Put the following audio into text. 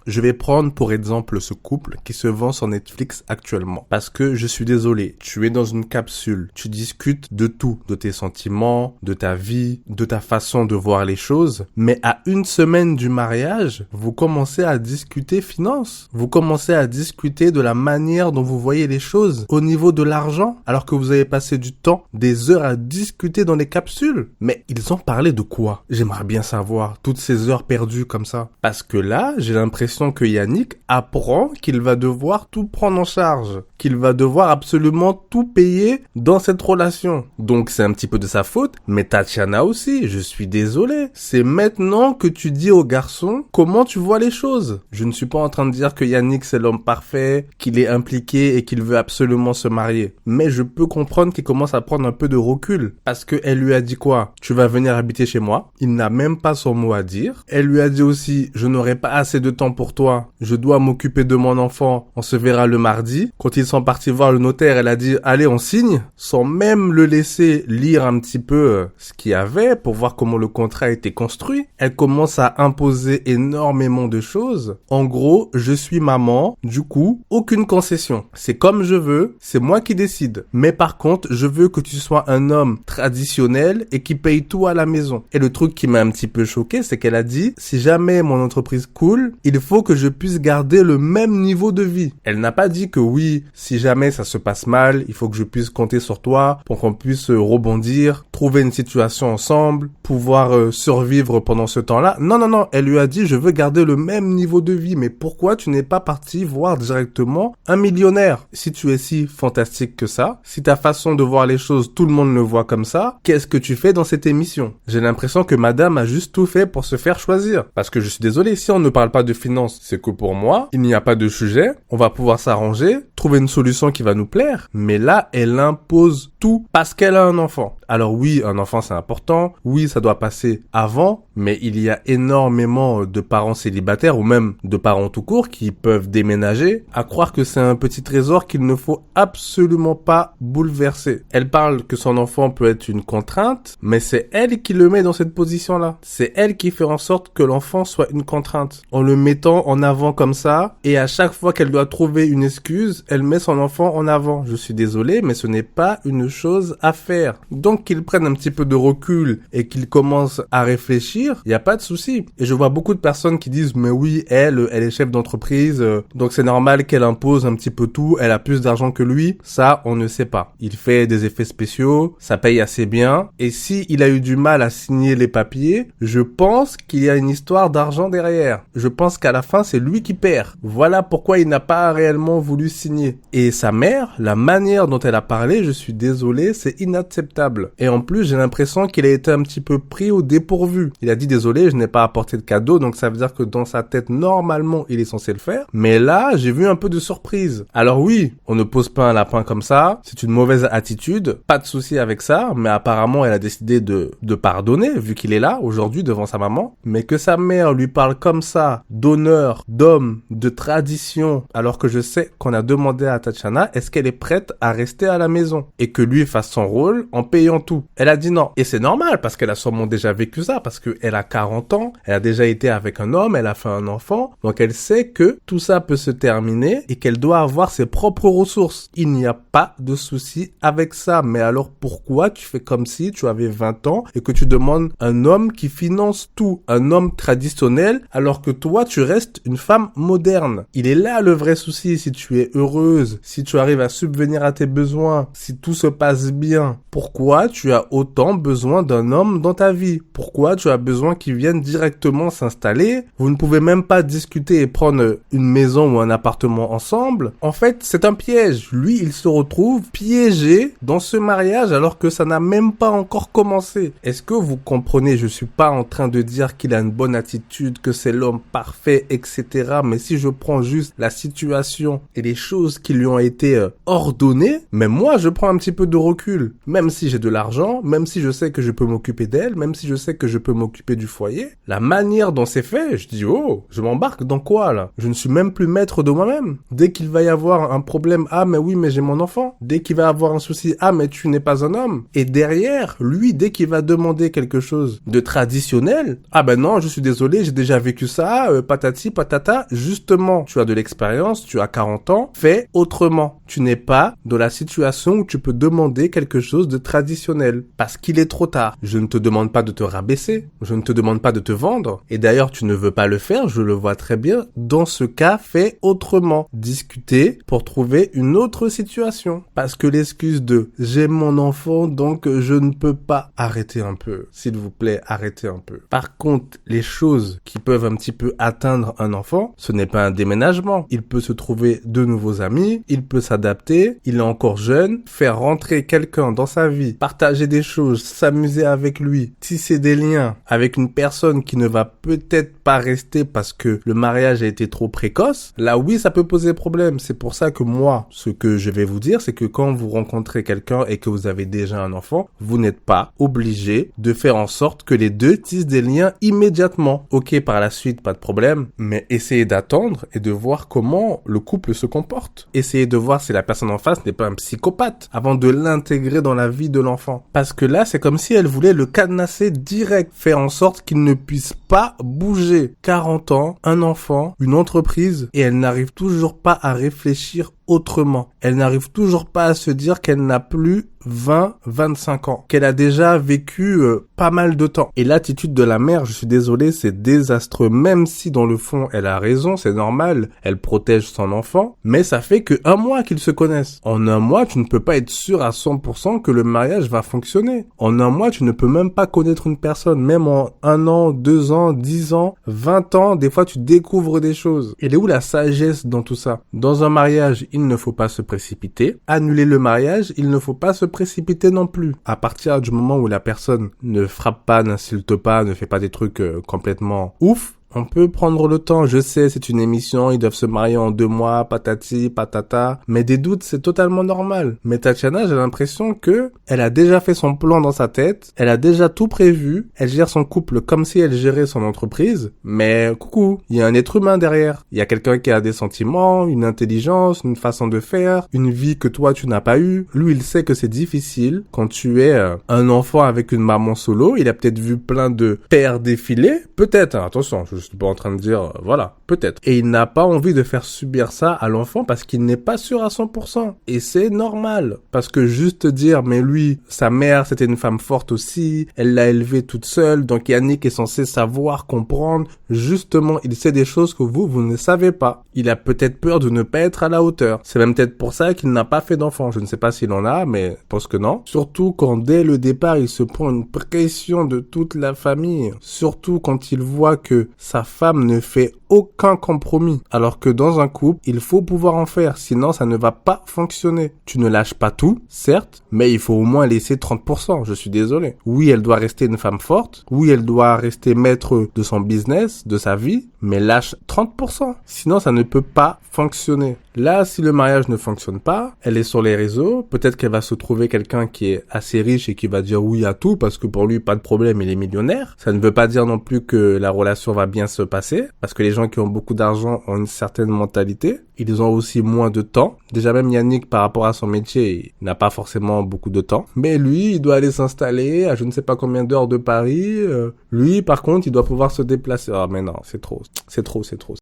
Je vais prendre pour exemple ce couple qui se vend sur Netflix actuellement. Parce que je suis désolé, tu es dans une capsule, tu discutes de tout, de tes sentiments, de ta vie, de ta façon de voir les choses, mais à une semaine du mariage, vous commencez à discuter finances. Vous commencez à discuter de la manière dont vous voyez les choses au niveau de l'argent, alors que vous avez passé du temps, des heures à discuter dans les capsules. Mais ils ont parlé de quoi? J'aimerais bien savoir, toutes ces heures perdues comme ça. Parce que là, j'ai l'impression que Yannick apprend qu'il va devoir tout prendre en charge, qu'il va devoir absolument tout payer dans cette relation. Donc c'est un petit peu de sa faute, mais Tatiana aussi, je suis désolé. C'est maintenant que tu dis au garçon comment tu vois les choses. Je ne suis pas en train de dire que Yannick c'est l'homme parfait, qu'il est impliqué et qu'il veut absolument se marier. Mais je peux comprendre qu'il commence à prendre un peu de recul. Parce qu'elle lui a dit quoi? Tu vas venir habiter chez moi. Il n'a même pas son mot à dire. Elle lui a dit aussi, je n'aurai pas assez de temps pour toi. Je dois m'occuper de mon enfant. On se verra le mardi. Quand ils sont partis voir le notaire, elle a dit, allez, on signe. Sans même le laisser lire un petit peu ce qu'il y avait pour voir comment le contrat était construit. Elle commence à imposer énormément de choses. En gros, je suis maman. Du coup, aucune concession. C'est comme je veux. C'est moi qui décide. Mais par contre, je veux que tu sois un homme traditionnel et qui paye tout à la maison. Et le truc qui m'a un petit peu choqué, c'est qu'elle a dit, si jamais mon entreprise coule, il faut que je puisse garder le même niveau de vie. Elle n'a pas dit que oui, si jamais ça se passe mal, il faut que je puisse compter sur toi pour qu'on puisse rebondir, trouver une situation ensemble, pouvoir survivre pendant ce temps-là. Non, non, non, elle lui a dit, je veux garder le même niveau de vie. Mais pourquoi tu n'es pas parti voir directement un millionnaire? Si tu es si fantastique que ça, si ta façon de voir les choses, tout le monde le voit comme ça, qu'est-ce que tu fais dans cette émission? J'ai l'impression que madame a juste tout fait pour se faire choisir. Parce que je suis désolé, si on ne parle pas de finances, c'est que pour moi, il n'y a pas de sujet, on va pouvoir s'arranger, trouver une solution qui va nous plaire. Mais là, elle impose tout parce qu'elle a un enfant. Alors oui, un enfant c'est important, oui ça doit passer avant, mais il y a énormément de parents célibataires ou même de parents tout court qui peuvent déménager, à croire que c'est un petit trésor qu'il ne faut absolument pas bouleverser. Elle parle que son enfant peut être une contrainte, mais c'est elle qui le met dans cette position-là. C'est elle qui fait en sorte que l'enfant soit une contrainte. En le mettant en avant comme ça, et à chaque fois qu'elle doit trouver une excuse, elle met son enfant en avant. Je suis désolé, mais ce n'est pas une chose à faire. Donc qu'ils prennent un petit peu de recul et qu'ils commencent à réfléchir, il n'y a pas de souci. Et je vois beaucoup de personnes qui disent, mais oui, elle est chef d'entreprise, donc c'est normal qu'elle impose un petit peu tout, elle a plus d'argent que lui. Ça, on ne sait pas. Il fait des effets spéciaux, ça paye assez bien, et si il a eu du mal à signer les papiers, je pense qu'il y a une histoire d'argent derrière. Je pense qu'à la fin, c'est lui qui perd. Voilà pourquoi il n'a pas réellement voulu signer. Et sa mère, la manière dont elle a parlé, je suis désolé, c'est inacceptable. Et en plus, j'ai l'impression qu'il a été un petit peu pris au dépourvu. Il a dit désolé, je n'ai pas apporté de cadeau, donc ça veut dire que dans sa tête, normalement, il est censé le faire. Mais là, j'ai vu un peu de surprise. Alors oui, on ne pose pas un lapin comme ça, c'est une mauvaise attitude, pas de souci avec ça, mais apparemment, elle a décidé de pardonner, vu qu'il est là, aujourd'hui, devant sa maman. Mais que sa mère lui parle comme ça, d'honneur, d'homme, de tradition, alors que je sais qu'on a demandé à Tatiana, est-ce qu'elle est prête à rester à la maison? Et que lui fasse son rôle en payant tout. Elle a dit non. Et c'est normal, parce qu'elle a sûrement déjà vécu ça, parce qu'elle a 40 ans, elle a déjà été avec un homme, elle a fait un enfant, donc elle sait que tout ça peut se terminer et qu'elle doit avoir ses propres ressources. Il n'y a pas de souci avec ça. Mais alors pourquoi tu fais comme si tu avais 20 ans et que tu demandes un homme qui finance tout, un homme traditionnel, alors que toi tu restes une femme moderne? Il est là le vrai souci. Si tu es heureuse, si tu arrives à subvenir à tes besoins, si tout se passe bien, pourquoi tu as autant besoin d'un homme dans ta vie? Pourquoi tu as besoin qu'il vienne directement s'installer? Vous ne pouvez même pas discuter et prendre une maison ou un appartement ensemble. En fait, c'est un piège. Lui, il se retrouve piégé dans ce mariage alors que ça n'a même pas encore commencé. Est-ce que vous comprenez? Je suis pas en train de dire qu'il a une bonne attitude, que c'est l'homme parfait, etc. Mais si je prends juste la situation et les choses qui lui ont été ordonnées, même moi, je prends un petit peu de recul. Même si j'ai de l'argent, même si je sais que je peux m'occuper d'elle, même si je sais que je peux m'occuper du foyer, la manière dont c'est fait, je dis, oh, je m'embarque dans quoi, là? Je ne suis même plus maître de moi-même. Dès qu'il va y avoir un problème, ah, mais oui, mais j'ai mon enfant. Dès qu'il va avoir un souci, ah, mais tu n'es pas un homme. Et derrière, lui, dès qu'il va demander quelque chose de traditionnel, ah ben non, je suis désolé, j'ai déjà vécu ça, patati, patata. Justement, tu as de l'expérience, tu as 40 ans, fais autrement. Tu n'es pas dans la situation où tu peux demander quelque chose de traditionnel. Parce qu'il est trop tard. Je ne te demande pas de te rabaisser. Je ne te demande pas de te vendre. Et d'ailleurs, tu ne veux pas le faire, je le vois très bien. Dans ce cas, fais autrement. Discuter pour trouver une autre situation. Parce que l'excuse de « j'ai mon enfant, donc je ne peux pas » arrêtez un peu. S'il vous plaît, arrêtez un peu. Par contre, les choses qui peuvent un petit peu atteindre un enfant, ce n'est pas un déménagement. Il peut se trouver de nouveaux amis, il peut s'adapter, il est encore jeune, faire rentrer quelqu'un dans sa vie, partager des choses, s'amuser avec lui, tisser des liens avec une personne qui ne va peut-être pas rester parce que le mariage a été trop précoce, là oui, ça peut poser problème. C'est pour ça que moi, ce que je vais vous dire, c'est que quand vous rencontrez quelqu'un et que vous avez déjà un enfant, vous n'êtes pas obligé de faire en sorte que les deux tissent des liens immédiatement. Ok, par la suite, pas de problème, mais essayez d'attendre et de voir comment le couple se comporte. Essayez de voir si la personne en face n'est pas un psychopathe avant de l'intégrer dans la vie de l'enfant. Parce que là, c'est comme si elle voulait le cadenasser direct, faire en sorte qu'il ne puisse pas bouger. 40 ans, un enfant, une entreprise, et elle n'arrive toujours pas à réfléchir autrement. Elle n'arrive toujours pas à se dire qu'elle n'a plus 20-25 ans, qu'elle a déjà vécu pas mal de temps. Et l'attitude de la mère, je suis désolé, c'est désastreux, même si dans le fond, elle a raison, c'est normal, elle protège son enfant, mais ça fait que 1 mois qu'ils se connaissent. En 1 mois, tu ne peux pas être sûr à 100% que le mariage va fonctionner. En 1 mois, tu ne peux même pas connaître une personne, même en 1 an, 2 ans, 10 ans, 20 ans, des fois tu découvres des choses. Elle est où la sagesse dans tout ça? Dans un mariage, il ne faut pas se précipiter. Annuler le mariage, il ne faut pas se précipiter non plus. À partir du moment où la personne ne frappe pas, n'insulte pas, ne fait pas des trucs complètement ouf, on peut prendre le temps. Je sais, c'est une émission, ils doivent se marier en 2 mois, patati, patata. Mais des doutes, c'est totalement normal. Mais Tatiana, j'ai l'impression que elle a déjà fait son plan dans sa tête. Elle a déjà tout prévu. Elle gère son couple comme si elle gérait son entreprise. Mais coucou, il y a un être humain derrière. Il y a quelqu'un qui a des sentiments, une intelligence, une façon de faire, une vie que toi, tu n'as pas eue. Lui, il sait que c'est difficile quand tu es un enfant avec une maman solo. Il a peut-être vu plein de pères défiler. Peut-être, hein, attention, je suis pas en train de dire, voilà, peut-être. Et il n'a pas envie de faire subir ça à l'enfant parce qu'il n'est pas sûr à 100%. Et c'est normal. Parce que juste dire, mais lui, sa mère, c'était une femme forte aussi, elle l'a élevé toute seule, donc Yannick est censé savoir, comprendre. Justement, il sait des choses que vous ne savez pas. Il a peut-être peur de ne pas être à la hauteur. C'est même peut-être pour ça qu'il n'a pas fait d'enfant. Je ne sais pas s'il en a, mais je pense que non. Surtout quand dès le départ, il se prend une pression de toute la famille. Surtout quand il voit que sa femme ne fait aucun compromis. Alors que dans un couple, il faut pouvoir en faire, sinon ça ne va pas fonctionner. Tu ne lâches pas tout, certes, mais il faut au moins laisser 30%, je suis désolé. Oui, elle doit rester une femme forte, oui, elle doit rester maître de son business, de sa vie, mais lâche 30%. Sinon, ça ne peut pas fonctionner. Là, si le mariage ne fonctionne pas, elle est sur les réseaux, peut-être qu'elle va se trouver quelqu'un qui est assez riche et qui va dire oui à tout parce que pour lui, pas de problème, il est millionnaire. Ça ne veut pas dire non plus que la relation va bien se passer parce que les gens qui ont beaucoup d'argent ont une certaine mentalité. Ils ont aussi moins de temps. Déjà même Yannick, par rapport à son métier, il n'a pas forcément beaucoup de temps. Mais lui, il doit aller s'installer à je ne sais pas combien d'heures de Paris. Lui, par contre, il doit pouvoir se déplacer. Ah mais non, c'est trop. C'est trop.